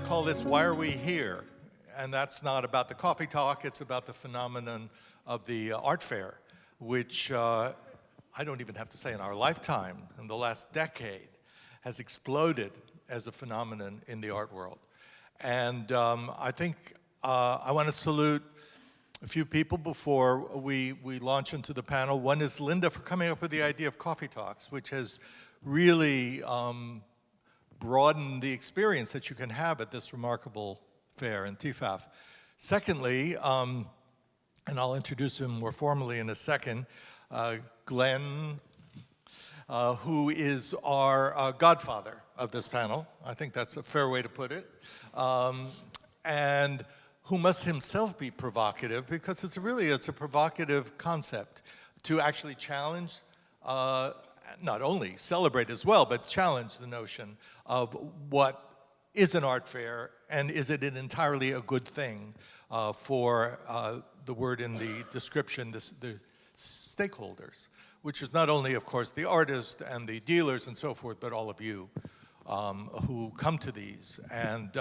might call this Why Are We Here? And that's not about the coffee talk, it's about the phenomenon of the art fair, which I don't even have to say in our lifetime, in the last decade, has exploded as a phenomenon in the art world. And I think I want to salute a few people before we launch into the panel. One is Linda for coming up with the idea of coffee talks, which has really broadened the experience that you can have at this remarkable fair in TEFAF. Secondly, and I'll introduce him more formally in a second, Glenn, who is our godfather of this panel. I think that's a fair way to put it. And who must himself be provocative, because it's a provocative concept to actually challenge, not only celebrate as well, but challenge the notion of what is an art fair, and is it entirely a good thing for the word in the description, the stakeholders, which is not only, of course, the artists and the dealers and so forth, but all of you who come to these, and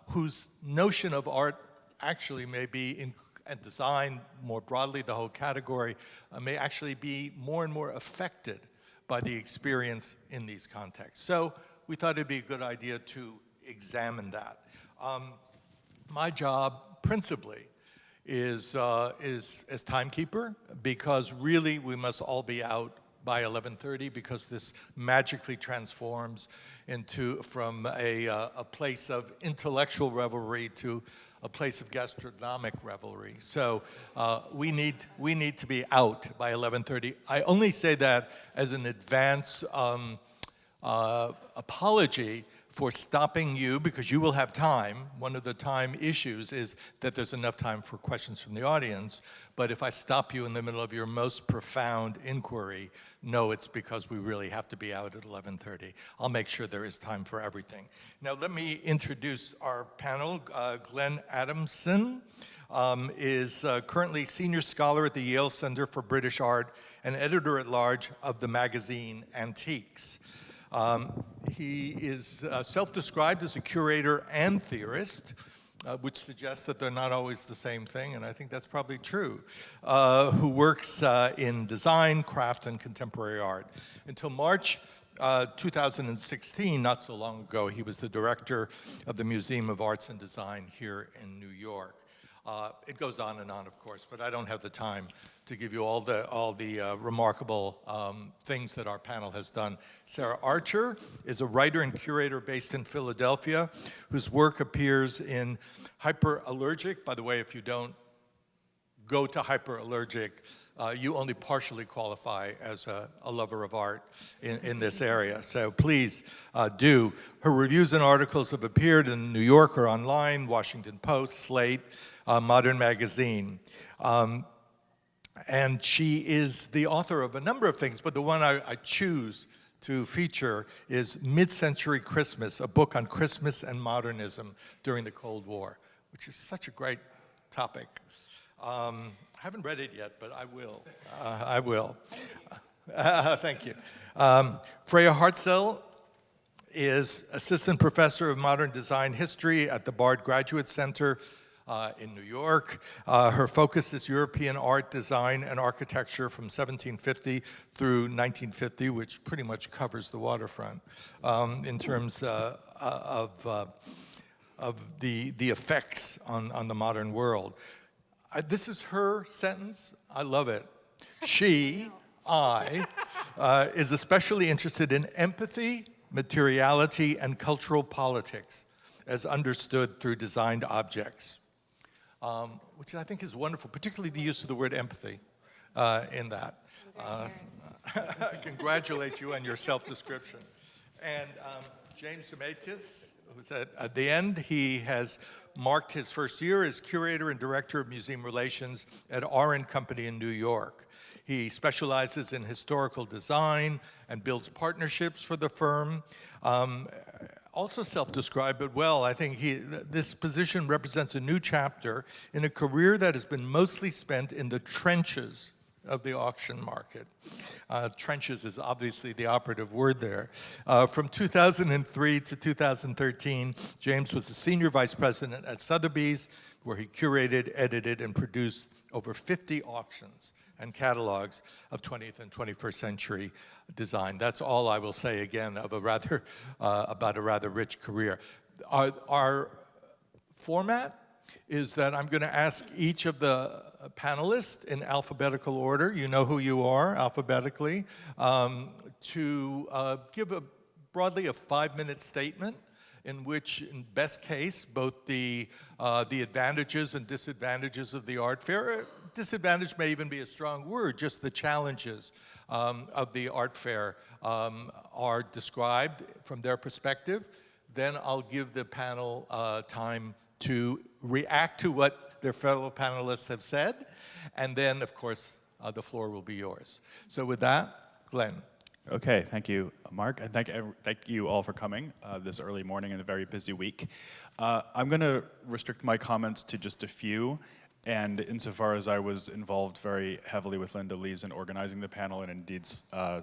whose notion of art actually may be, and design more broadly, the whole category, may actually be more and more affected by the experience in these contexts. So we thought it'd be a good idea to examine that. My job, principally, is as timekeeper, because really we must all be out by 11:30, because this magically transforms from a place of intellectual revelry to a place of gastronomic revelry. So we need to be out by 11:30. I only say that as an advance apology for stopping you, because you will have time. One of the time issues is that there's enough time for questions from the audience. But if I stop you in the middle of your most profound inquiry, no, it's because we really have to be out at 11:30. I'll make sure there is time for everything. Now let me introduce our panel. Glenn Adamson is currently Senior Scholar at the Yale Center for British Art and Editor-at-Large of the magazine Antiques. He is self-described as a curator and theorist, which suggests that they're not always the same thing, and I think that's probably true, who works in design, craft, and contemporary art. Until March 2016, not so long ago, he was the director of the Museum of Arts and Design here in New York. It goes on and on, of course, but I don't have the time to give you all the remarkable things that our panel has done. Sarah Archer is a writer and curator based in Philadelphia, whose work appears in Hyperallergic. By the way, if you don't go to Hyperallergic, you only partially qualify as a lover of art in this area. So please do. Her reviews and articles have appeared in New Yorker Online, Washington Post, Slate, Modern Magazine. And she is the author of a number of things, but the one I choose to feature is Mid-Century Christmas, a book on Christmas and modernism during the Cold War, which is such a great topic. I haven't read it yet, but I will. I will. Thank you. Freya Hartzell is Assistant Professor of Modern Design History at the Bard Graduate Center in New York. Her focus is European art, design, and architecture from 1750 through 1950, which pretty much covers the waterfront in terms of the effects on the modern world. This is her sentence. I love it. She, is especially interested in empathy, materiality, and cultural politics as understood through designed objects. Which I think is wonderful, particularly the use of the word empathy in that. I congratulate you on your self-description. And James Demetis, who's at the end, he has marked his first year as curator and director of museum relations at R & Company in New York. He specializes in historical design and builds partnerships for the firm. Also self-described, but well, I think this position represents a new chapter in a career that has been mostly spent in the trenches of the auction market. Trenches is obviously the operative word there. From 2003 to 2013, James was the senior vice president at Sotheby's, where he curated, edited, and produced over 50 auctions and catalogs of 20th and 21st century design. That's all I will say, again, of a rather, about a rather rich career. Our format is that I'm going to ask each of the panelists in alphabetical order, you know who you are alphabetically, to give broadly a 5-minute statement in which, in best case, both the advantages and disadvantages of the art fair, disadvantage may even be a strong word, just the challenges of the art fair are described from their perspective. Then I'll give the panel time to react to what their fellow panelists have said, and then, of course, the floor will be yours. So with that, Glenn. Okay, thank you, Mark, and thank you all for coming this early morning in a very busy week. I'm going to restrict my comments to just a few, and insofar as I was involved very heavily with Linda Lees in organizing the panel and indeed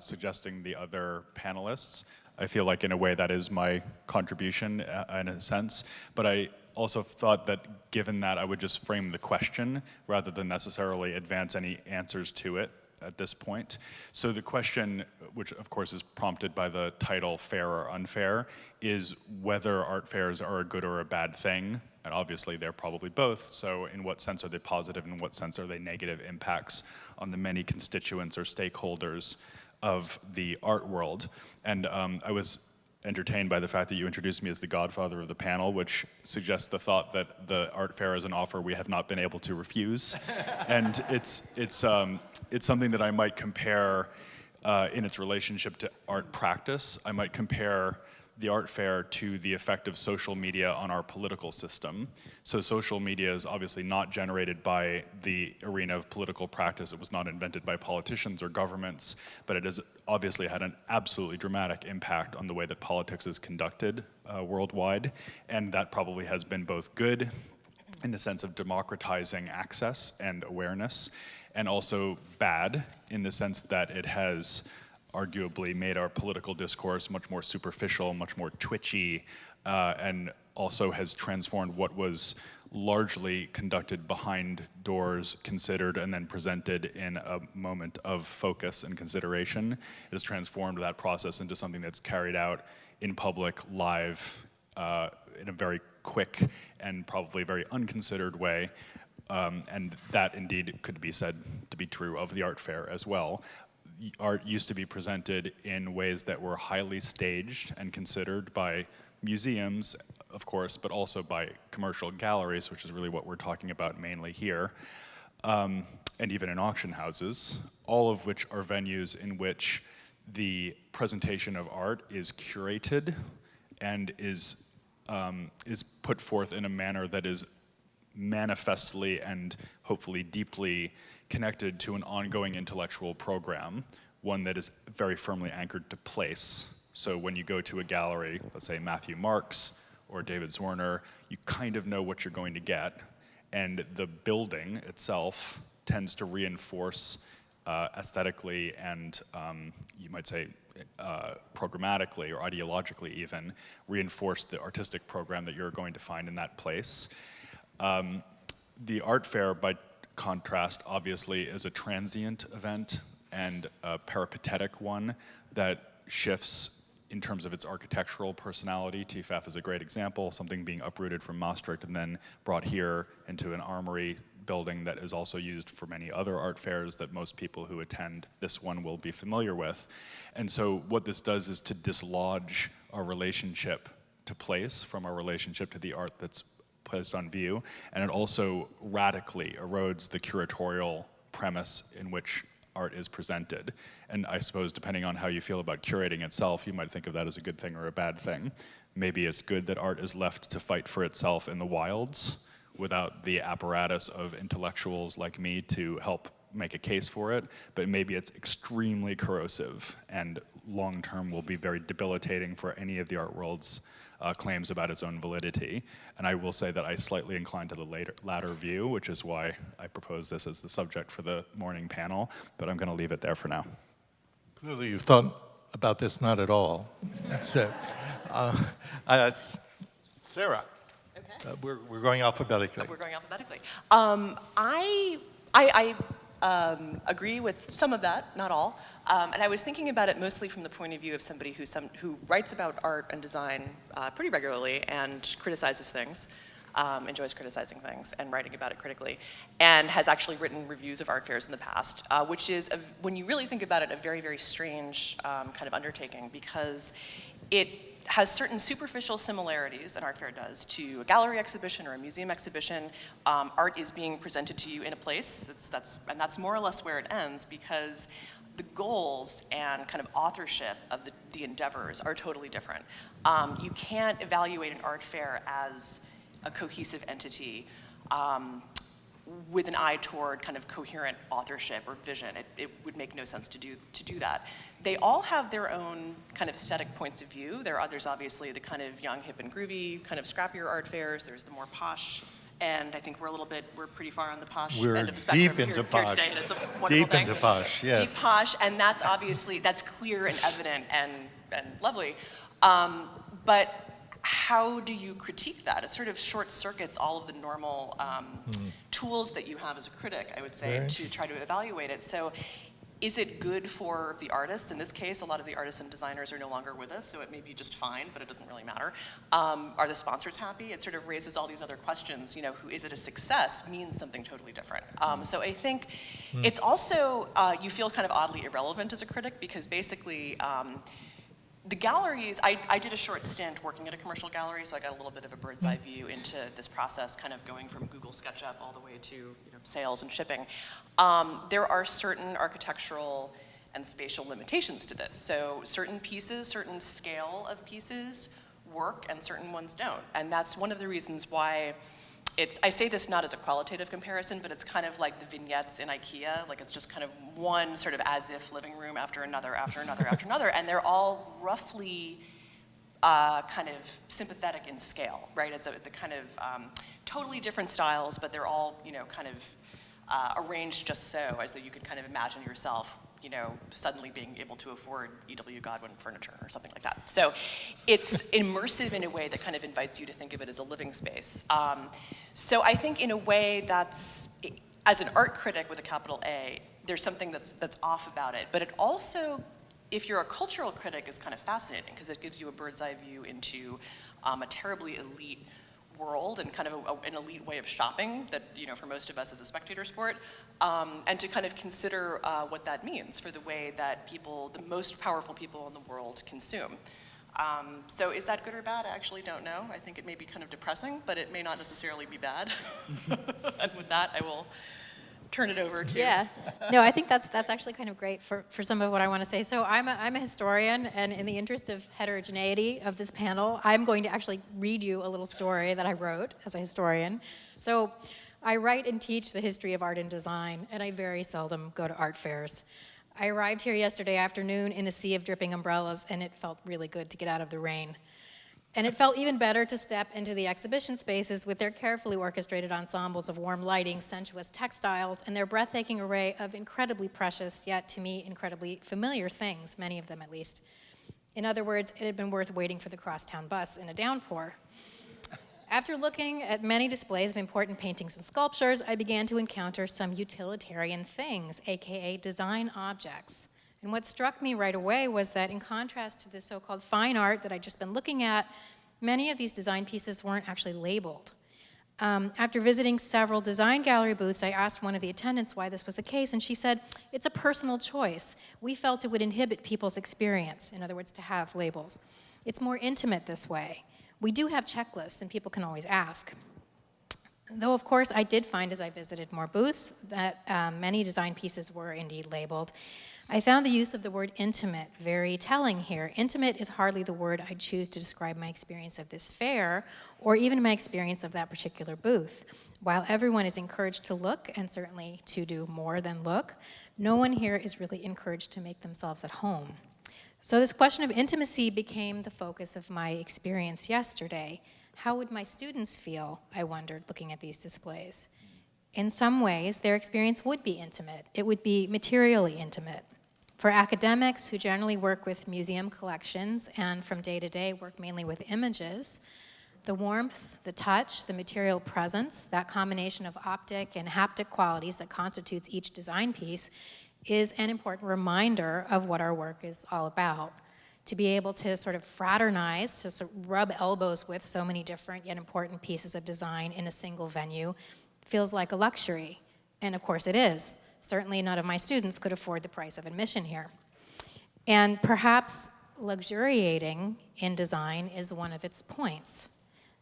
suggesting the other panelists, I feel like in a way that is my contribution in a sense, but I also thought that given that I would just frame the question rather than necessarily advance any answers to it at this point. So the question, which of course is prompted by the title Fair or Unfair, is whether art fairs are a good or a bad thing. And obviously they're probably both, so in what sense are they positive and in what sense are they negative impacts on the many constituents or stakeholders of the art world? And I was entertained by the fact that you introduced me as the godfather of the panel, which suggests the thought that the art fair is an offer we have not been able to refuse. And it's something that I might compare in its relationship to art practice. I might compare the art fair to the effect of social media on our political system. So social media is obviously not generated by the arena of political practice. It was not invented by politicians or governments, but it has obviously had an absolutely dramatic impact on the way that politics is conducted worldwide. And that probably has been both good in the sense of democratizing access and awareness, and also bad in the sense that it has arguably made our political discourse much more superficial, much more twitchy, and also has transformed what was largely conducted behind doors, considered and then presented in a moment of focus and consideration. It has transformed that process into something that's carried out in public, live, in a very quick and probably very unconsidered way. And that indeed could be said to be true of the art fair as well. Art used to be presented in ways that were highly staged and considered by museums, of course, but also by commercial galleries, which is really what we're talking about mainly here, and even in auction houses, all of which are venues in which the presentation of art is curated and is put forth in a manner that is manifestly and hopefully deeply connected to an ongoing intellectual program, one that is very firmly anchored to place. So when you go to a gallery, let's say Matthew Marks or David Zwirner, you kind of know what you're going to get, and the building itself tends to reinforce aesthetically and you might say programmatically or ideologically even, reinforce the artistic program that you're going to find in that place. The art fair, by contrast, obviously is a transient event and a peripatetic one that shifts in terms of its architectural personality. TEFAF is a great example, something being uprooted from Maastricht and then brought here into an armory building that is also used for many other art fairs that most people who attend this one will be familiar with. And so what this does is to dislodge our relationship to place from our relationship to the art that's placed on view, and it also radically erodes the curatorial premise in which art is presented. And I suppose depending on how you feel about curating itself, you might think of that as a good thing or a bad thing. Maybe it's good that art is left to fight for itself in the wilds without the apparatus of intellectuals like me to help make a case for it, but maybe it's extremely corrosive and long-term will be very debilitating for any of the art world's claims about its own validity. And I will say that I slightly incline to the latter view, which is why I propose this as the subject for the morning panel, but I'm going to leave it there for now. Clearly you've thought about this not at all. So, Sarah. Okay. We're going alphabetically. We're going alphabetically. I agree with some of that, not all. And I was thinking about it mostly from the point of view of somebody who writes about art and design pretty regularly and criticizes things, enjoys criticizing things and writing about it critically, and has actually written reviews of art fairs in the past, which is, when you really think about it, a very, very strange kind of undertaking, because it has certain superficial similarities, an art fair does, to a gallery exhibition or a museum exhibition. Art is being presented to you in a place, and that's more or less where it ends, because the goals and kind of authorship of the endeavors are totally different. You can't evaluate an art fair as a cohesive entity with an eye toward kind of coherent authorship or vision. It would make no sense to do that. They all have their own kind of aesthetic points of view. There are others, obviously, the kind of young, hip, and groovy, kind of scrappier art fairs. There's the more posh, and I think we're pretty far on the posh end of the spectrum. We're deep into posh. Here today, and it's a wonderful deep thing. into posh, yes. Deep posh, and that's obviously, that's clear and evident and lovely. But how do you critique that? It sort of short circuits all of the normal tools that you have as a critic, I would say, to try to evaluate it. So is it good for the artists? In this case, a lot of the artists and designers are no longer with us, so it may be just fine, but it doesn't really matter. Are the sponsors happy? It sort of raises all these other questions. You know, is it a success means something totally different. So I think it's also, you feel kind of oddly irrelevant as a critic, because basically, the galleries, I did a short stint working at a commercial gallery, so I got a little bit of a bird's eye view into this process, kind of going from Google SketchUp all the way to sales and shipping. There are certain architectural and spatial limitations to this. So certain pieces, certain scale of pieces work and certain ones don't. And that's one of the reasons why I say this not as a qualitative comparison, but it's kind of like the vignettes in IKEA. Like, it's just kind of one sort of as-if living room after another, after another, after another, and they're all roughly kind of sympathetic in scale, right? It's the kind of totally different styles, but they're all, kind of arranged just so, as though you could kind of imagine yourself, suddenly being able to afford E.W. Godwin furniture or something like that. So it's immersive in a way that kind of invites you to think of it as a living space. So I think in a way that's, as an art critic with a capital A, there's something that's off about it. But it also, if you're a cultural critic, is kind of fascinating, because it gives you a bird's eye view into a terribly elite world and kind of an elite way of shopping that, for most of us is a spectator sport, and to kind of consider what that means for the way that the most powerful people in the world consume. So is that good or bad? I actually don't know. I think it may be kind of depressing, but it may not necessarily be bad. And with that, I will turn it over to... Yeah. No, I think that's actually kind of great for some of what I want to say. So I'm a historian, and in the interest of heterogeneity of this panel, I'm going to actually read you a little story that I wrote as a historian. So I write and teach the history of art and design, and I very seldom go to art fairs. I arrived here yesterday afternoon in a sea of dripping umbrellas, and it felt really good to get out of the rain. And it felt even better to step into the exhibition spaces with their carefully orchestrated ensembles of warm lighting, sensuous textiles, and their breathtaking array of incredibly precious, yet to me, incredibly familiar things, many of them at least. In other words, it had been worth waiting for the crosstown bus in a downpour. After looking at many displays of important paintings and sculptures, I began to encounter some utilitarian things, AKA design objects. And what struck me right away was that, in contrast to the so-called fine art that I'd just been looking at, many of these design pieces weren't actually labeled. After visiting several design gallery booths, I asked one of the attendants why this was the case, and she said, "It's a personal choice. We felt it would inhibit people's experience," in other words, to have labels. "It's more intimate this way. We do have checklists, and people can always ask." Though, of course, I did find, as I visited more booths, that many design pieces were indeed labeled. I found the use of the word intimate very telling here. Intimate is hardly the word I'd choose to describe my experience of this fair, or even my experience of that particular booth. While everyone is encouraged to look, and certainly to do more than look, no one here is really encouraged to make themselves at home. So this question of intimacy became the focus of my experience yesterday. How would my students feel, I wondered, looking at these displays? In some ways, their experience would be intimate. It would be materially intimate. For academics who generally work with museum collections and from day to day work mainly with images, the warmth, the touch, the material presence, that combination of optic and haptic qualities that constitutes each design piece is an important reminder of what our work is all about. To be able to sort of fraternize, to sort of rub elbows with so many different yet important pieces of design in a single venue feels like a luxury. And of course it is. Certainly none of my students could afford the price of admission here. And perhaps luxuriating in design is one of its points.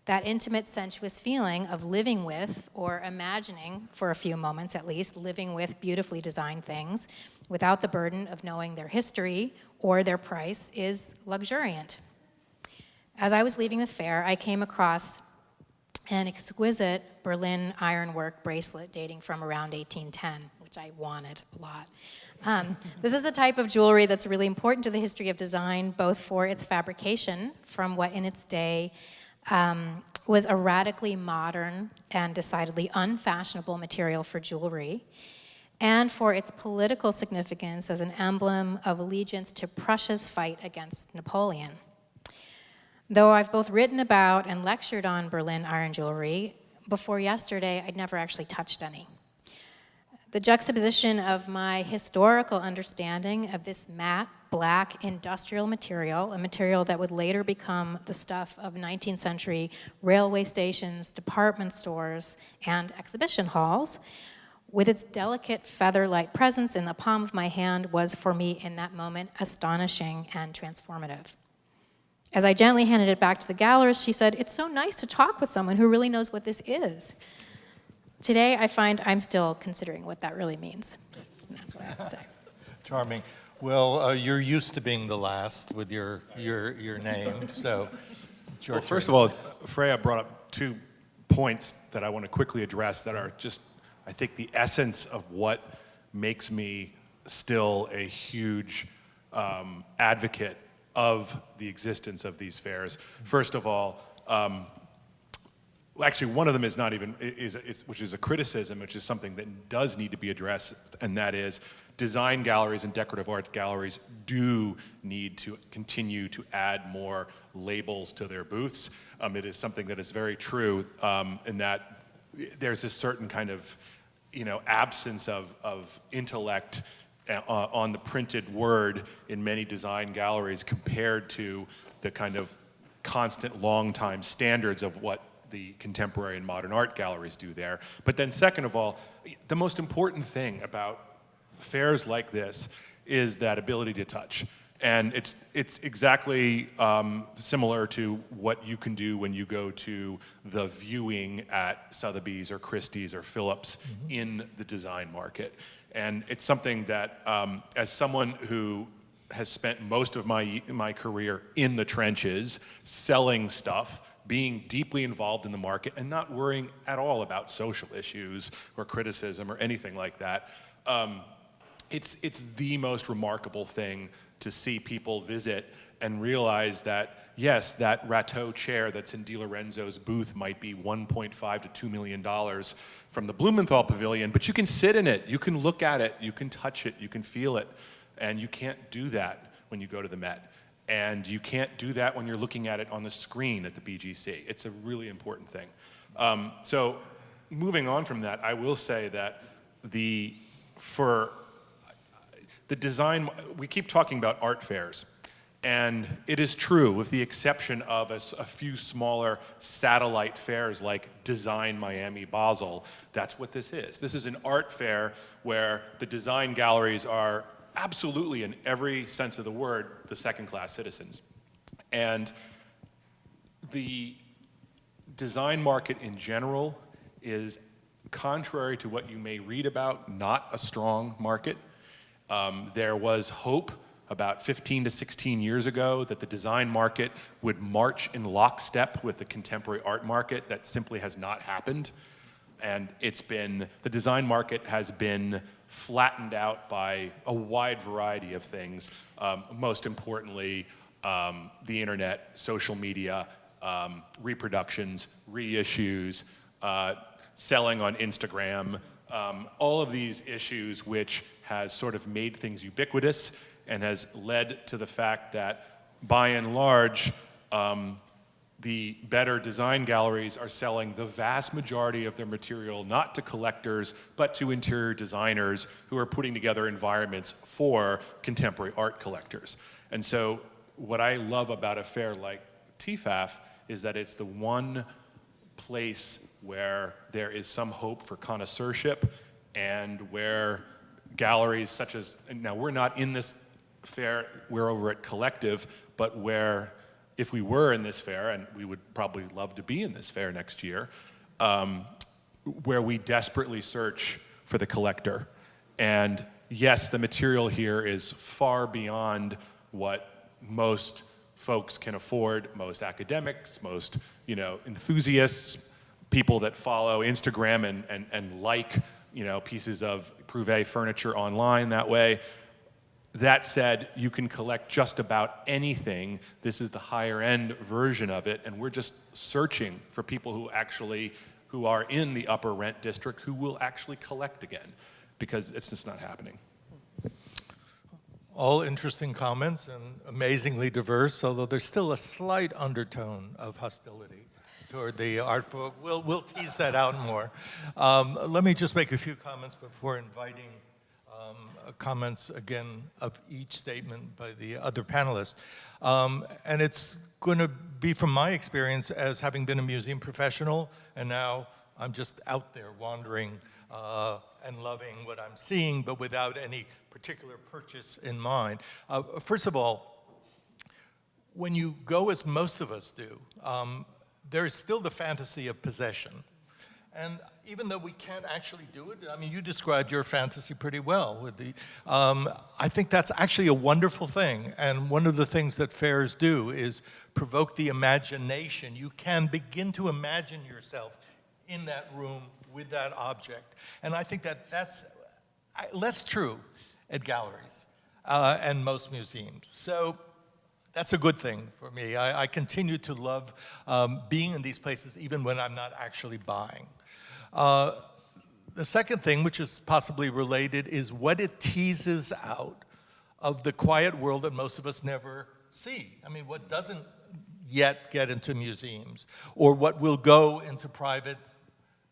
That intimate, sensuous feeling of living with, or imagining, for a few moments at least, living with beautifully designed things without the burden of knowing their history or their price is luxuriant. As I was leaving the fair, I came across an exquisite Berlin ironwork bracelet dating from around 1810, which I wanted a lot. This is a type of jewelry that's really important to the history of design, both for its fabrication from what in its day was a radically modern and decidedly unfashionable material for jewelry, and for its political significance as an emblem of allegiance to Prussia's fight against Napoleon. Though I've both written about and lectured on Berlin iron jewelry, before yesterday I'd never actually touched any. The juxtaposition of my historical understanding of this matte, black industrial material, a material that would later become the stuff of 19th century railway stations, department stores, and exhibition halls, with its delicate feather-light presence in the palm of my hand, was for me in that moment astonishing and transformative. As I gently handed it back to the gallerist, she said, "It's so nice to talk with someone who really knows what this is." Today, I find I'm still considering what that really means. And that's what I have to say. Charming. Well, you're used to being the last with your name, so it's your Well, first turn. of all, Freya brought up 2 points that I want to quickly address that are just, I think, the essence of what makes me still a huge advocate of the existence of these fairs. First of all, actually, one of them is not even, which is a criticism, which is something that does need to be addressed, and that is design galleries and decorative art galleries do need to continue to add more labels to their booths. It is something that is very true in that there's a certain kind of, absence of intellect on the printed word in many design galleries compared to the kind of constant long time standards of what the contemporary and modern art galleries do there. But then second of all, the most important thing about fairs like this is that ability to touch. And it's exactly similar to what you can do when you go to the viewing at Sotheby's or Christie's or Phillips in the design market. And it's something that, as someone who has spent most of my career in the trenches, selling stuff, being deeply involved in the market, and not worrying at all about social issues or criticism or anything like that, it's the most remarkable thing to see people visit and realize that, yes, that Rateau chair that's in Di Lorenzo's booth might be $1.5 to $2 million from the Blumenthal Pavilion, but you can sit in it, you can look at it, you can touch it, you can feel it, and you can't do that when you go to the Met. And you can't do that when you're looking at it on the screen at the BGC. It's a really important thing. So moving on from that, I will say that for the design, we keep talking about art fairs. And it is true, with the exception of a few smaller satellite fairs like Design Miami Basel, that's what this is. This is an art fair where the design galleries are absolutely, in every sense of the word, the second-class citizens. And the design market in general is, contrary to what you may read about, not a strong market. There was hope about 15 to 16 years ago that the design market would march in lockstep with the contemporary art market. That simply has not happened. And the design market has been flattened out by a wide variety of things. Most importantly, the internet, social media, reproductions, reissues, selling on Instagram, all of these issues which has sort of made things ubiquitous and has led to the fact that by and large, the better design galleries are selling the vast majority of their material not to collectors, but to interior designers who are putting together environments for contemporary art collectors. And so what I love about a fair like TEFAF is that it's the one place where there is some hope for connoisseurship and where galleries such as, now we're not in this fair, we're over at Collective, but where if we were in this fair, and we would probably love to be in this fair next year, where we desperately search for the collector. And yes, the material here is far beyond what most folks can afford, most academics, most enthusiasts, people that follow Instagram and like pieces of Prouvé furniture online that way. That said, you can collect just about anything. This is the higher end version of it, and we're just searching for people who are in the upper rent district who will actually collect again, because it's just not happening. All interesting comments and amazingly diverse, although there's still a slight undertone of hostility toward the art form. We'll tease that out more. Let me just make a few comments before inviting comments again of each statement by the other panelists. And it's going to be from my experience as having been a museum professional, and now I'm just out there wandering and loving what I'm seeing, but without any particular purchase in mind. First of all, when you go as most of us do, there is still the fantasy of possession. And even though we can't actually do it, I mean, you described your fantasy pretty well with the, I think that's actually a wonderful thing. And one of the things that fairs do is provoke the imagination. You can begin to imagine yourself in that room with that object. And I think that that's less true at galleries and most museums. So that's a good thing for me. I continue to love being in these places even when I'm not actually buying. The second thing, which is possibly related, is what it teases out of the quiet world that most of us never see. I mean, what doesn't yet get into museums, or what will go into private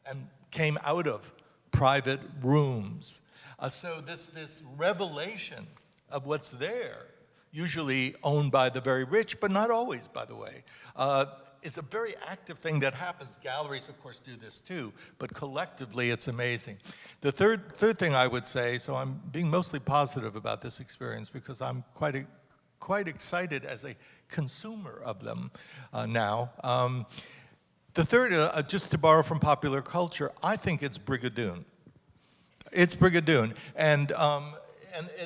and came out of private rooms. So this revelation of what's there, usually owned by the very rich, but not always, by the way, is a very active thing that happens. Galleries, of course, do this too, but collectively it's amazing. The third thing I would say, so I'm being mostly positive about this experience because I'm quite excited as a consumer of them now. The third, just to borrow from popular culture, I think it's Brigadoon. It's Brigadoon, and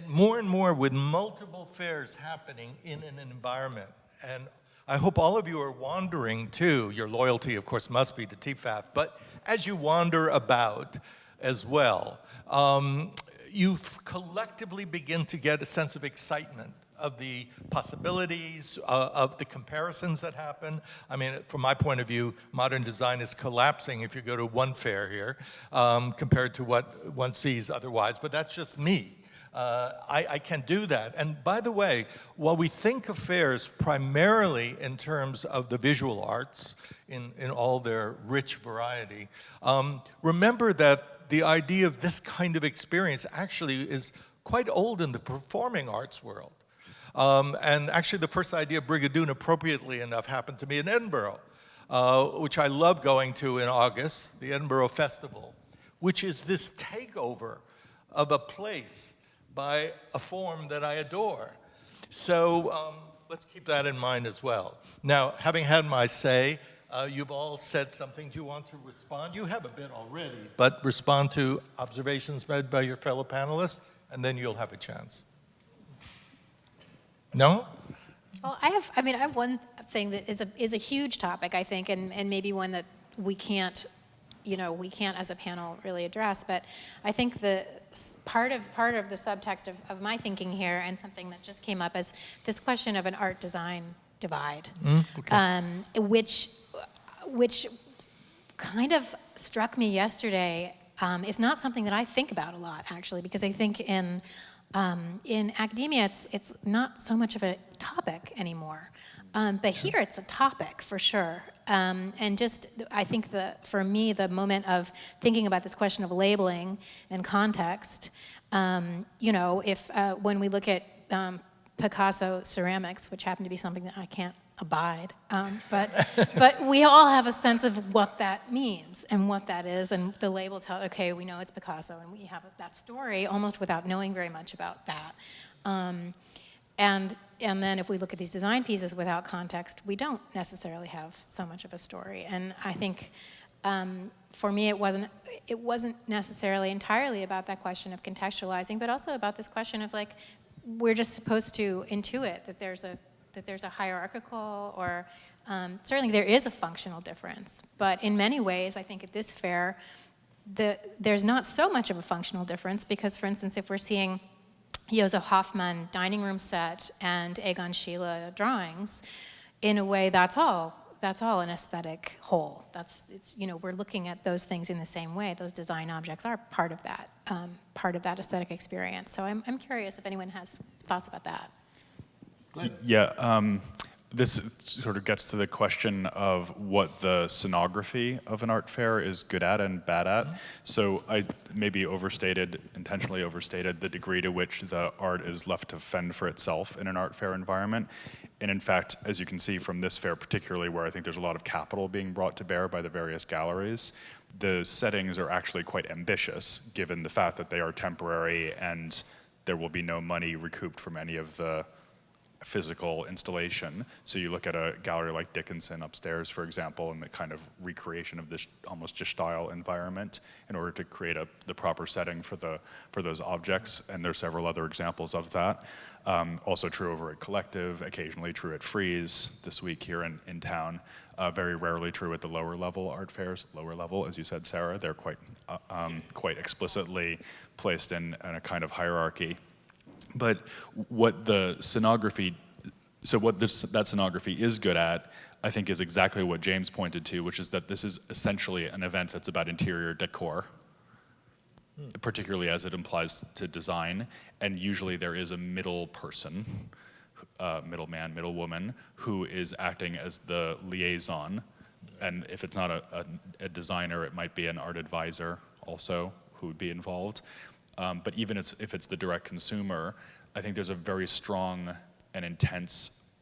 more and more with multiple fairs happening in an environment. And I hope all of you are wandering too. Your loyalty, of course, must be to TEFAF, but as you wander about as well, you collectively begin to get a sense of excitement of the possibilities, of the comparisons that happen. I mean, from my point of view, modern design is collapsing if you go to one fair here compared to what one sees otherwise, but that's just me. I can do that. And by the way, while we think of fairs primarily in terms of the visual arts in all their rich variety, remember that the idea of this kind of experience actually is quite old in the performing arts world. And actually the first idea of Brigadoon, appropriately enough, happened to me in Edinburgh, which I love going to in August, the Edinburgh Festival, which is this takeover of a place by a form that I adore. So let's keep that in mind as well. Now, having had my say, you've all said something. Do you want to respond? You have a bit already, but respond to observations made by your fellow panelists, and then you'll have a chance. No? Well, I have one thing that is a huge topic, I think, and maybe one that we can't we can't as a panel really address. But I think the part of the subtext of my thinking here, and something that just came up, is this question of an art design divide, which kind of struck me yesterday. Is not something that I think about a lot, actually, because I think in academia it's not so much of a topic anymore. But here it's a topic for sure. And just, I think for me, the moment of thinking about this question of labeling and context, if when we look at Picasso ceramics, which happen to be something that I can't abide, but we all have a sense of what that means and what that is, and the label tells, okay, we know it's Picasso, and we have that story almost without knowing very much about that. And then if we look at these design pieces without context, we don't necessarily have so much of a story. And I think for me, it wasn't necessarily entirely about that question of contextualizing, but also about this question of, like, we're just supposed to intuit that there's a hierarchical, or certainly there is a functional difference. But in many ways, I think at this fair, there's not so much of a functional difference, because, for instance, if we're seeing Josef Hoffmann dining room set and Egon Schiele drawings, in a way, that's all an aesthetic whole. We're looking at those things in the same way. Those design objects are part of that aesthetic experience. So I'm curious if anyone has thoughts about that. Yeah, this sort of gets to the question of what the scenography of an art fair is good at and bad at. So I maybe intentionally overstated the degree to which the art is left to fend for itself in an art fair environment. And in fact, as you can see from this fair particularly, where I think there's a lot of capital being brought to bear by the various galleries, the settings are actually quite ambitious, given the fact that they are temporary and there will be no money recouped from any of the physical installation. So you look at a gallery like Dickinson upstairs, for example, and the kind of recreation of this almost gestalt environment in order to create the proper setting for those objects, and there's several other examples of that. Also true over at Collective, occasionally true at Frieze this week here in town. Very rarely true at the lower level art fairs. Lower level, as you said, Sarah, they're quite explicitly placed in a kind of hierarchy. But what that scenography is good at, I think, is exactly what James pointed to, which is that this is essentially an event that's about interior decor, particularly as it applies to design. And usually there is a middle person, middle man, middle woman, who is acting as the liaison. And if it's not a designer, it might be an art advisor also who would be involved. But even if it's the direct consumer, I think there's a very strong and intense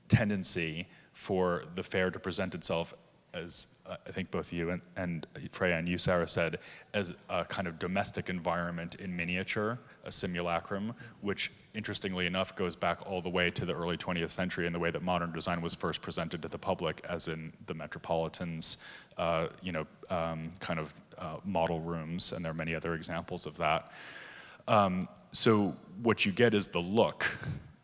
tendency for the fair to present itself as, I think both you and Freya and you, Sarah, said, as a kind of domestic environment in miniature, a simulacrum, which interestingly enough goes back all the way to the early 20th century in the way that modern design was first presented to the public, as in the Metropolitans, kind of model rooms, and there are many other examples of that. So what you get is the look,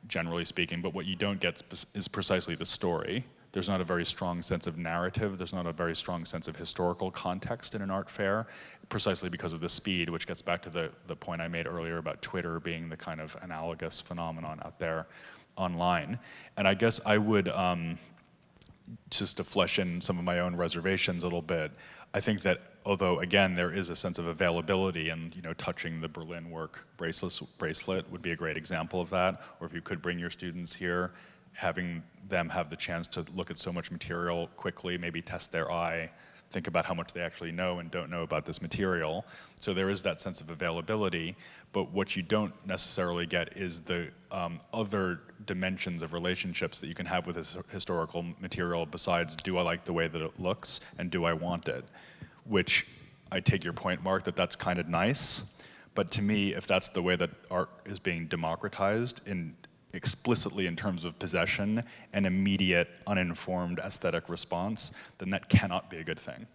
generally speaking, but what you don't get is precisely the story. There's not a very strong sense of narrative. There's not a very strong sense of historical context in an art fair, precisely because of the speed, which gets back to the point I made earlier about Twitter being the kind of analogous phenomenon out there online. And I guess I would, just to flesh in some of my own reservations a little bit, I think that although, again, there is a sense of availability, and touching the Berlin work bracelet would be a great example of that, or if you could bring your students here, having them have the chance to look at so much material quickly, maybe test their eye, think about how much they actually know and don't know about this material. So there is that sense of availability, but what you don't necessarily get is the other dimensions of relationships that you can have with this historical material besides, do I like the way that it looks and do I want it? Which, I take your point, Mark, that's kind of nice, but to me, if that's the way that art is being democratized explicitly in terms of possession and immediate, uninformed aesthetic response, then that cannot be a good thing.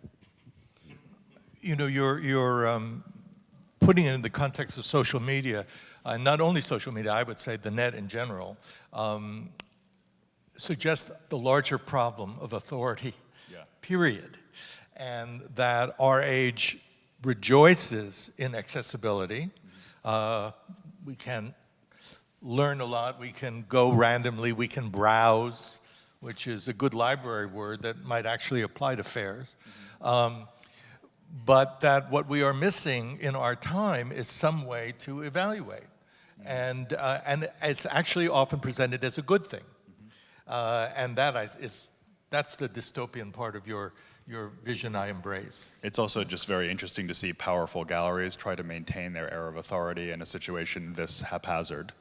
You're putting it in the context of social media, not only social media, I would say the net in general, suggests the larger problem of authority, period. and that our age rejoices in accessibility. We can learn a lot, we can go randomly, we can browse, which is a good library word that might actually apply to fairs. But that what we are missing in our time is some way to evaluate. And it's actually often presented as a good thing. And that's the dystopian part of your vision I embrace. It's also just very interesting to see powerful galleries try to maintain their air of authority in a situation this haphazard.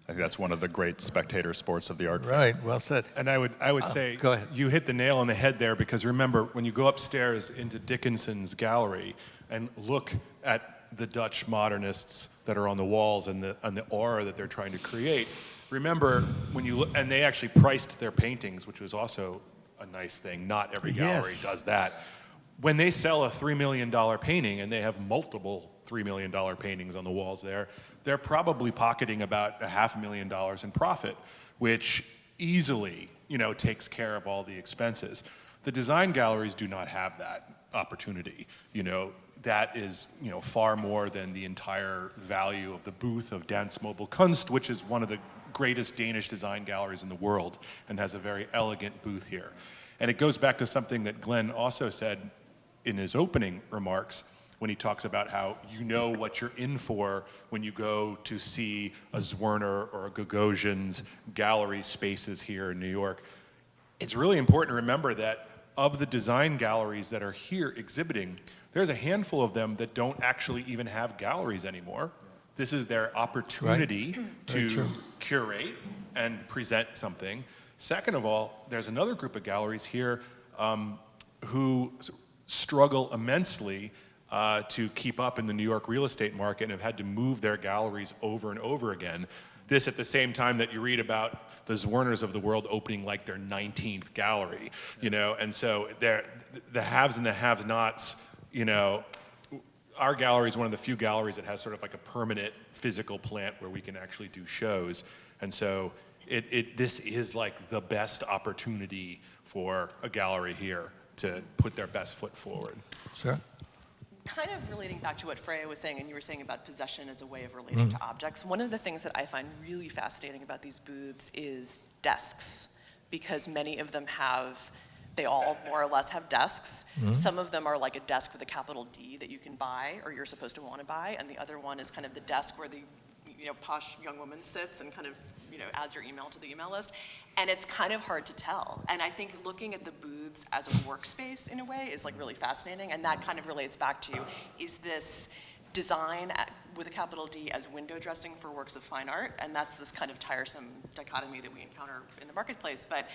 I think that's one of the great spectator sports of the art. Right, well said. And I would say go ahead. You hit the nail on the head there, because remember, when you go upstairs into Dickinson's gallery and look at the Dutch modernists that are on the walls and the aura that they're trying to create, remember when you look, and they actually priced their paintings, which was also a nice thing. Not every gallery does that. When they sell a $3 million painting, and they have multiple $3 million paintings on the walls there, they're probably pocketing about $500,000 in profit, which easily, takes care of all the expenses. The design galleries do not have that opportunity. That is, far more than the entire value of the booth of Dansk Mobile Kunst, which is one of the greatest Danish design galleries in the world and has a very elegant booth here. And it goes back to something that Glenn also said in his opening remarks, when he talks about how you know what you're in for when you go to see a Zwirner or a Gagosian's gallery spaces here in New York. It's really important to remember that of the design galleries that are here exhibiting, there's a handful of them that don't actually even have galleries anymore. This is their opportunity to curate and present something. Second of all, there's another group of galleries here who struggle immensely to keep up in the New York real estate market and have had to move their galleries over and over again. This at the same time that you read about the Zwirners of the world opening like their 19th gallery, and so the haves and the have-nots, our gallery is one of the few galleries that has sort of like a permanent physical plant where we can actually do shows, and so this is like the best opportunity for a gallery here to put their best foot forward. Sir? Kind of relating back to what Freya was saying, and you were saying about possession as a way of relating to objects, one of the things that I find really fascinating about these booths is desks, because many of them they all more or less have desks. Some of them are like a desk with a capital D that you can buy, or you're supposed to want to buy, and the other one is kind of the desk where the posh young woman sits and kind of, adds your email to the email list. And it's kind of hard to tell. And I think looking at the booths as a workspace in a way is like really fascinating. And that kind of relates back to, is this design with a capital D as window dressing for works of fine art? And that's this kind of tiresome dichotomy that we encounter in the marketplace. But,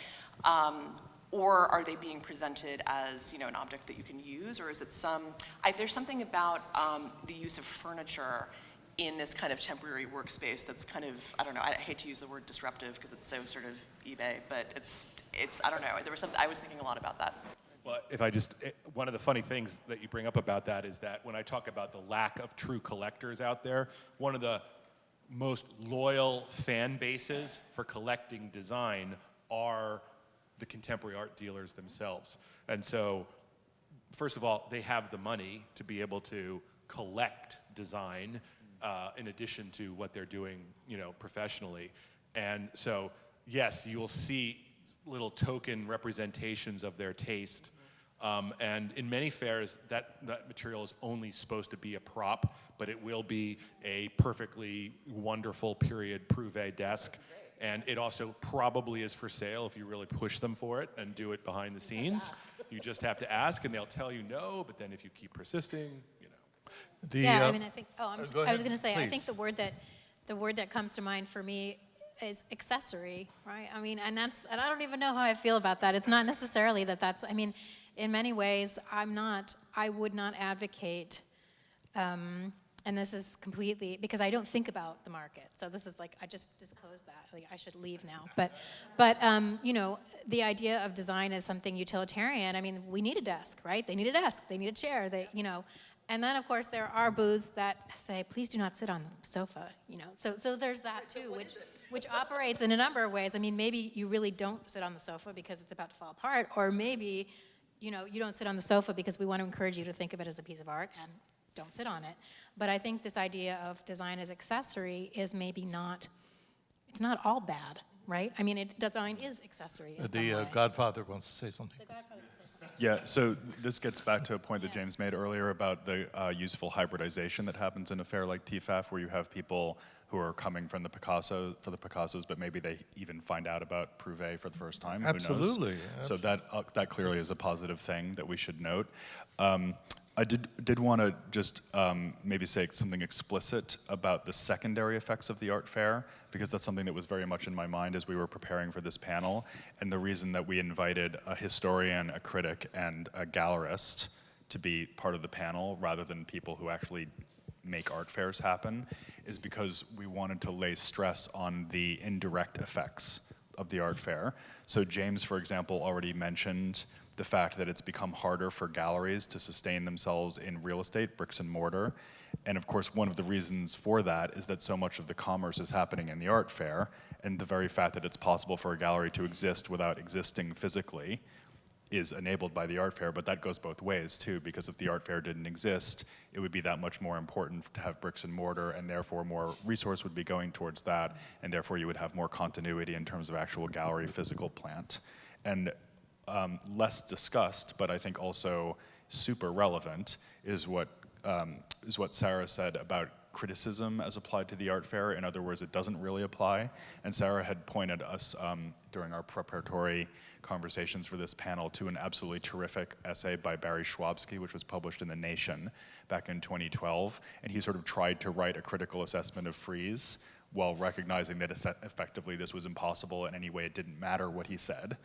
or are they being presented as, an object that you can use? Or is it there's something about the use of furniture in this kind of temporary workspace that's kind of, I don't know, I hate to use the word disruptive because it's so sort of eBay, but it's I don't know, I was thinking a lot about that. Well, one of the funny things that you bring up about that is that when I talk about the lack of true collectors out there, one of the most loyal fan bases for collecting design are the contemporary art dealers themselves. And so, first of all, they have the money to be able to collect design in addition to what they're doing, professionally. And so, yes, you'll see little token representations of their taste. And in many fairs, that material is only supposed to be a prop, but it will be a perfectly wonderful period Prouvé desk. And it also probably is for sale if you really push them for it and do it behind the scenes. You just have to ask, and they'll tell you no, but then if you keep persisting, I think. I was going to say, please. I think the word that comes to mind for me is accessory, right? And I don't even know how I feel about that. It's not necessarily that's. In many ways, I would not advocate. And this is completely because I don't think about the market. So this is like I just disclosed that. Like I should leave now. But the idea of design is something utilitarian. We need a desk, right? They need a desk. They need a chair. And then, of course, there are booths that say, please do not sit on the sofa, So there's that, too, which operates in a number of ways. Maybe you really don't sit on the sofa because it's about to fall apart, or maybe you know, you don't sit on the sofa because we want to encourage you to think of it as a piece of art, and don't sit on it. But I think this idea of design as accessory is maybe not, it's not all bad, right? I mean, design is accessory in some way. Godfather wants to say something. The Godfather can say something. Yeah, so this gets back to a point that James made earlier about the useful hybridization that happens in a fair like TEFAF, where you have people who are coming from the Picassos, but maybe they even find out about Prouvé for the first time. Absolutely. Who knows? So that clearly is a positive thing that we should note. I did want to just maybe say something explicit about the secondary effects of the art fair, because that's something that was very much in my mind as we were preparing for this panel. And the reason that we invited a historian, a critic, and a gallerist to be part of the panel rather than people who actually make art fairs happen is because we wanted to lay stress on the indirect effects of the art fair. So James, for example, already mentioned the fact that it's become harder for galleries to sustain themselves in real estate, bricks and mortar. And of course, one of the reasons for that is that so much of the commerce is happening in the art fair, and the very fact that it's possible for a gallery to exist without existing physically is enabled by the art fair, but that goes both ways too, because if the art fair didn't exist, it would be that much more important to have bricks and mortar, and therefore more resource would be going towards that, and therefore you would have more continuity in terms of actual gallery physical plant. And less discussed, but I think also super relevant, is what Sara said about criticism as applied to the art fair. In other words, it doesn't really apply. And Sara had pointed us during our preparatory conversations for this panel to an absolutely terrific essay by Barry Schwabsky, which was published in The Nation back in 2012. And he sort of tried to write a critical assessment of frieze while recognizing that effectively this was impossible, and anyway it didn't matter what he said.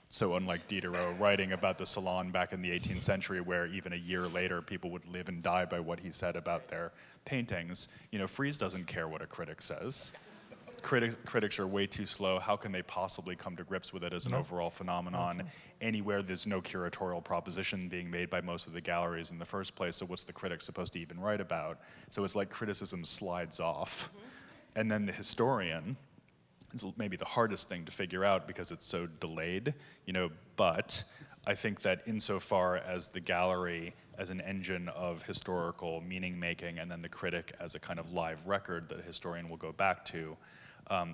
So unlike Diderot writing about the salon back in the 18th century, where even a year later people would live and die by what he said about their paintings, you know, frieze doesn't care what a critic says. Critics are way too slow. How can they possibly come to grips with it as an overall phenomenon anywhere there's no curatorial proposition being made by most of the galleries in the first place? So what's the critic supposed to even write about? So it's like criticism slides off. And then the historian, it's maybe the hardest thing to figure out because it's so delayed, you know, but I think that insofar as the gallery as an engine of historical meaning making, and then the critic as a kind of live record that a historian will go back to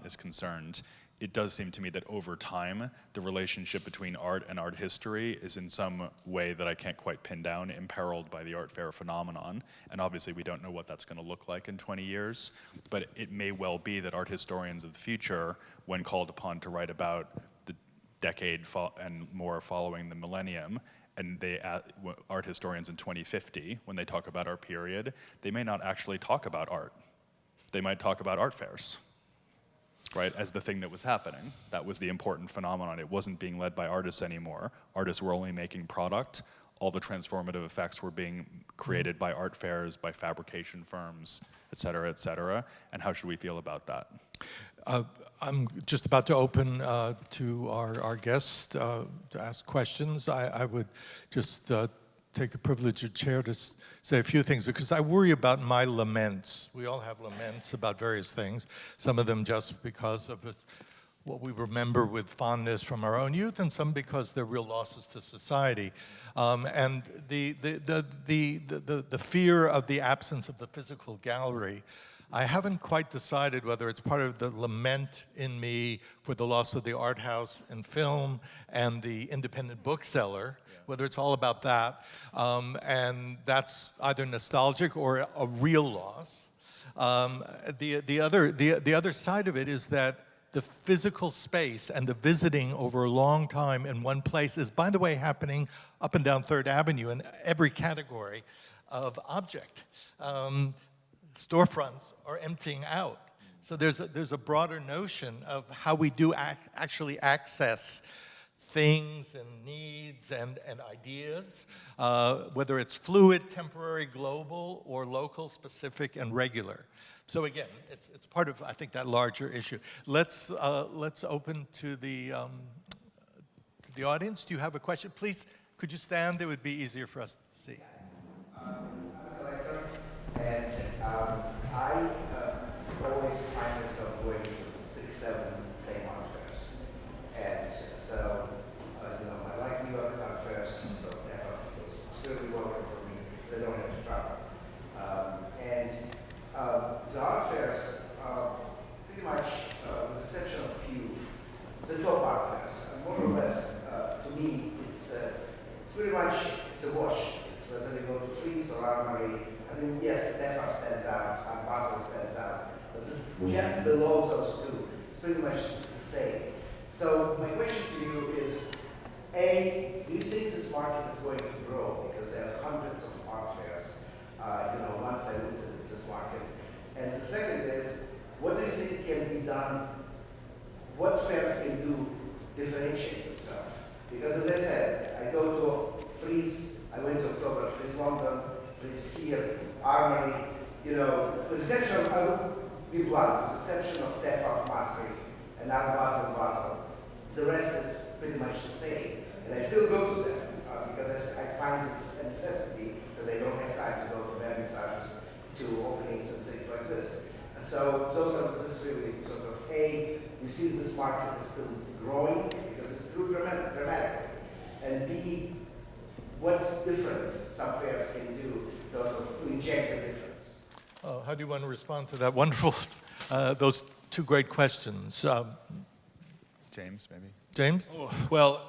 is concerned, it does seem to me that over time, the relationship between art and art history is in some way that I can't quite pin down, imperiled by the art fair phenomenon. And obviously we don't know what that's going to look like in 20 years, but it may well be that art historians of the future, when called upon to write about the decade and more following the millennium, and art historians in 2050, when they talk about our period, they may not actually talk about art. They might talk about art fairs, right, as the thing that was happening. That was the important phenomenon. It wasn't being led by artists anymore. Artists were only making product. All the transformative effects were being created by art fairs, by fabrication firms, et cetera, and how should we feel about that? I'm just about to open to our guests to ask questions. I would just take the privilege of chair to say a few things, because I worry about my laments. We all have laments about various things, some of them just because of what we remember with fondness from our own youth, and some because they're real losses to society. And the fear of the absence of the physical gallery, I haven't quite decided whether it's part of the lament in me for the loss of the art house and film and the independent bookseller, whether it's all about that, and that's either nostalgic or a real loss. The other side of it is that the physical space and the visiting over a long time in one place is, by the way, happening up and down 3rd Avenue in every category of object. Storefronts are emptying out. So there's a broader notion of how we do actually access things and needs and ideas, whether it's fluid, temporary, global, or local, specific, and regular. So again, it's part of, I think, that larger issue. Let's open to the audience. Do you have a question? Please, could you stand? It would be easier for us to see. And I always find myself going to 6, 7 same art fairs. And so, I like New York art fairs, so just below those two. It's pretty much the same. So my question to you is, A, do you think this market is going to grow? Because there are hundreds of art fairs, once I looked at this market. And the second is, what do you think can be done, what fairs can do differentiates themselves? Because as I said, I go to Frieze, I went to October, Frieze London, Frieze here, Armory, with the exception of, I will be blunt, with the exception of TEFAF Maastricht and Art Basel, the rest is pretty much the same. And I still go to them because I find it's a necessity because I don't have time to go to vernissages, to openings and things like this. And so those are just really sort of, A, you see this market is still growing because it's grew dramatically. And B, what's different some fairs can do sort of to inject the difference. How do you want to respond to that wonderful, those two great questions? James, maybe? James? Well,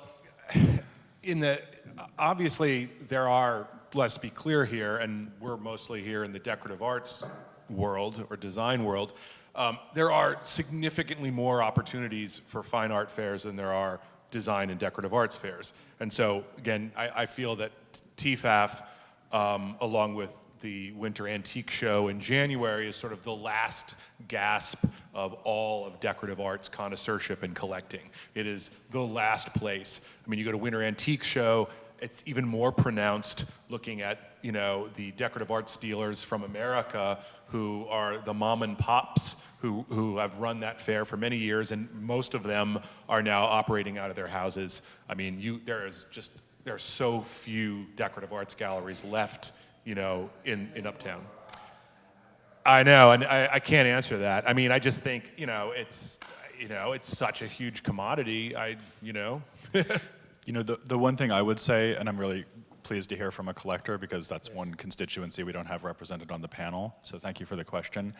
obviously there are, let's be clear here, and we're mostly here in the decorative arts world or design world, there are significantly more opportunities for fine art fairs than there are design and decorative arts fairs. And so, again, I feel that TEFAF, along with the Winter Antique Show in January, is sort of the last gasp of all of decorative arts connoisseurship and collecting. It is the last place. I mean, you go to Winter Antique Show, it's even more pronounced looking at, the decorative arts dealers from America who are the mom and pops who have run that fair for many years, and most of them are now operating out of their houses. I mean, there are so few decorative arts galleries left, in Uptown. I know, and I can't answer that. I mean, I just think, it's such a huge commodity. The one thing I would say, and I'm really pleased to hear from a collector because that's one constituency we don't have represented on the panel, so thank you for the question.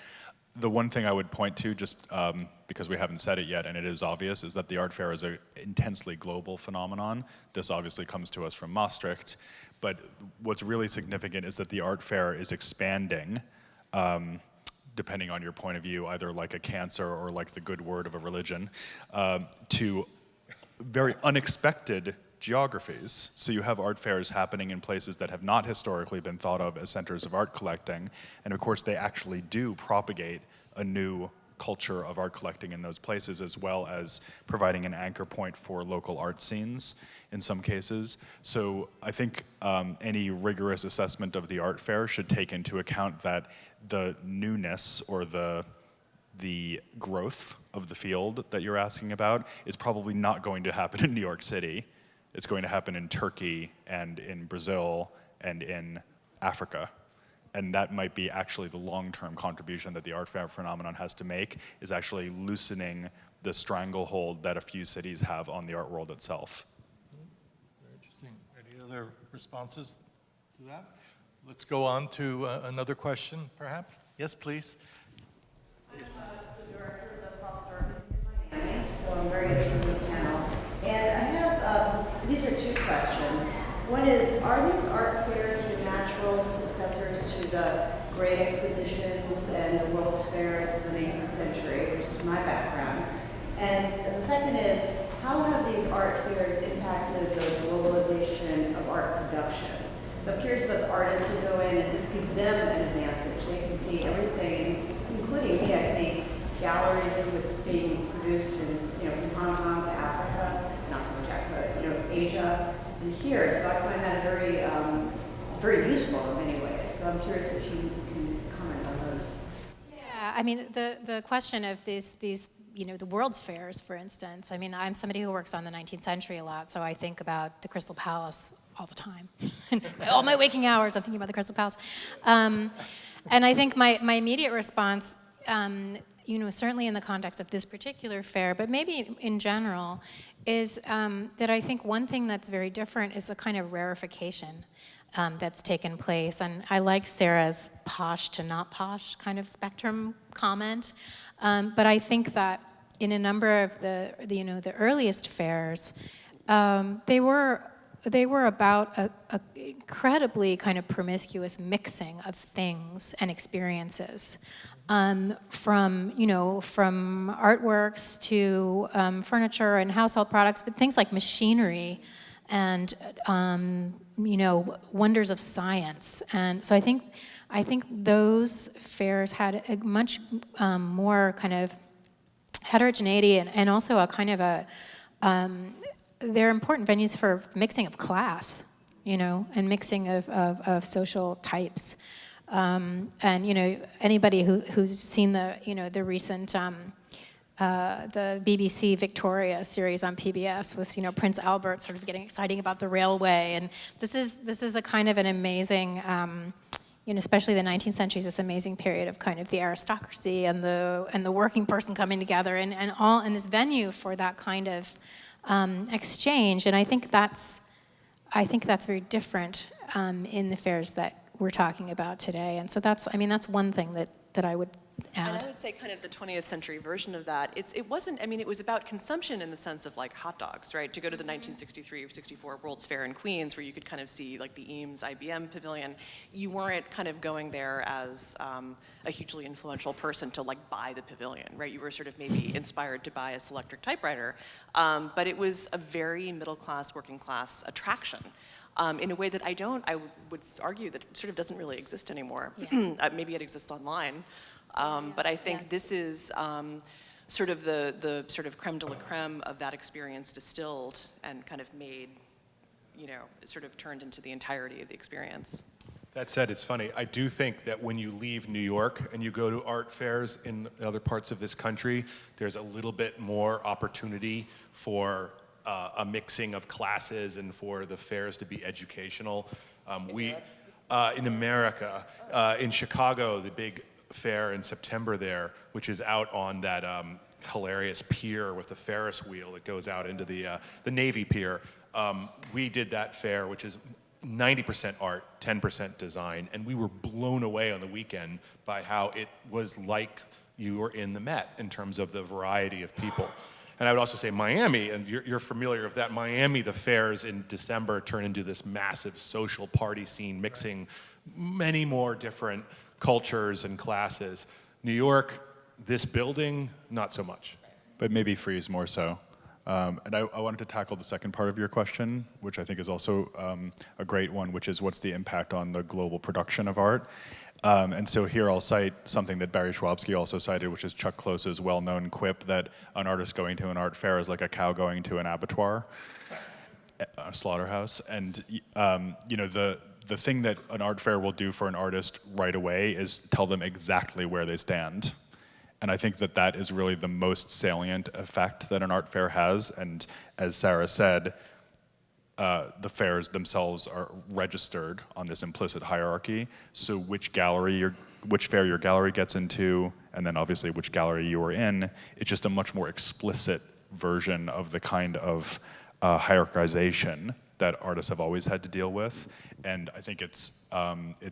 The one thing I would point to, just because we haven't said it yet and it is obvious, is that the art fair is an intensely global phenomenon. This obviously comes to us from Maastricht, but what's really significant is that the art fair is expanding, depending on your point of view, either like a cancer or like the good word of a religion, to very unexpected geographies. So you have art fairs happening in places that have not historically been thought of as centers of art collecting, and of course they actually do propagate a new culture of art collecting in those places, as well as providing an anchor point for local art scenes in some cases. So I think any rigorous assessment of the art fair should take into account that the newness or the growth of the field that you're asking about is probably not going to happen in New York City. It's going to happen in Turkey and in Brazil and in Africa. And that might be actually the long-term contribution that the art fair phenomenon has to make, is actually loosening the stranglehold that a few cities have on the art world itself. Very interesting. Any other responses to that? Let's go on to another question, perhaps. Yes, please. Yes. I'm the director of the Foster Art Museum in Miami, so I'm very interested in this panel. And I have, these are two questions. One is, are these art fairs the natural successors to the great expositions and the World's Fairs of the 19th century, which is my background? And the second is, how have these art fairs impacted the globalization of art production? So I'm curious about the artists who go in, and this gives them an advantage. They can see everything, including me. I see galleries as what's being produced in, from Hong Kong to Africa, not so much Africa, but Asia and here. So I find that very, very useful in many ways. So I'm curious if you can comment on those. Yeah, I mean, the question of these the World's Fairs, for instance. I mean, I'm somebody who works on the 19th century a lot, so I think about the Crystal Palace all the time. All my waking hours, I'm thinking about the Crystal Palace. And I think my immediate response, certainly in the context of this particular fair, but maybe in general, is that I think one thing that's very different is the kind of rarefication that's taken place. And I like Sarah's posh to not posh kind of spectrum comment. But I think that in a number of the earliest fairs, they were about a incredibly kind of promiscuous mixing of things and experiences. from artworks to furniture and household products, but things like machinery and wonders of science. And so I think those fairs had a much more kind of heterogeneity and also a kind of they're important venues for mixing of class, and mixing of social types. And anybody who's seen the recent the BBC Victoria series on PBS with Prince Albert sort of getting exciting about the railway, and this is a kind of an amazing especially the 19th century is this amazing period of kind of the aristocracy and the working person coming together and all in this venue for that kind of exchange. And I think that's very different in the fairs that we're talking about today. And so that's one thing that I would add. And I would say kind of the 20th century version of that, it was about consumption in the sense of like hot dogs, right? To go to the 1963 or 64 World's Fair in Queens, where you could kind of see like the Eames IBM pavilion, you weren't kind of going there as a hugely influential person to like buy the pavilion, right? You were sort of maybe inspired to buy a Selectric typewriter, but it was a very middle class, working class attraction. In a way that I would argue that it sort of doesn't really exist anymore. Yeah. Maybe it exists online. But I think this is sort of the sort of creme de la creme of that experience distilled and kind of made, sort of turned into the entirety of the experience. That said, it's funny. I do think that when you leave New York and you go to art fairs in other parts of this country, there's a little bit more opportunity for a mixing of classes and for the fairs to be educational. In America, in Chicago, the big fair in September there, which is out on that hilarious pier with the Ferris wheel that goes out into the Navy Pier. We did that fair, which is 90% art, 10% design, and we were blown away on the weekend by how it was like you were in the Met in terms of the variety of people. And I would also say Miami, and you're familiar with that. Miami, the fairs in December turn into this massive social party scene, mixing many more different cultures and classes. New York, this building, not so much. But maybe Frieze more so. And I wanted to tackle the second part of your question, which I think is also a great one, which is what's the impact on the global production of art? And so here I'll cite something that Barry Schwabsky also cited, which is Chuck Close's well-known quip that an artist going to an art fair is like a cow going to an abattoir, a slaughterhouse. And the thing that an art fair will do for an artist right away is tell them exactly where they stand. And I think that is really the most salient effect that an art fair has. And as Sara said, the fairs themselves are registered on this implicit hierarchy. So which fair your gallery gets into, and then obviously which gallery you are in, it's just a much more explicit version of the kind of hierarchization that artists have always had to deal with. And I think it's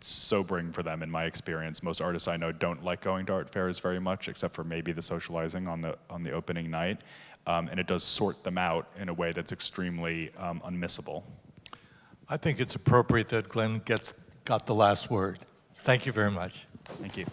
sobering for them in my experience. Most artists I know don't like going to art fairs very much, except for maybe the socializing on the opening night. And it does sort them out in a way that's extremely unmissable. I think it's appropriate that Glenn got the last word. Thank you very much. Thank you.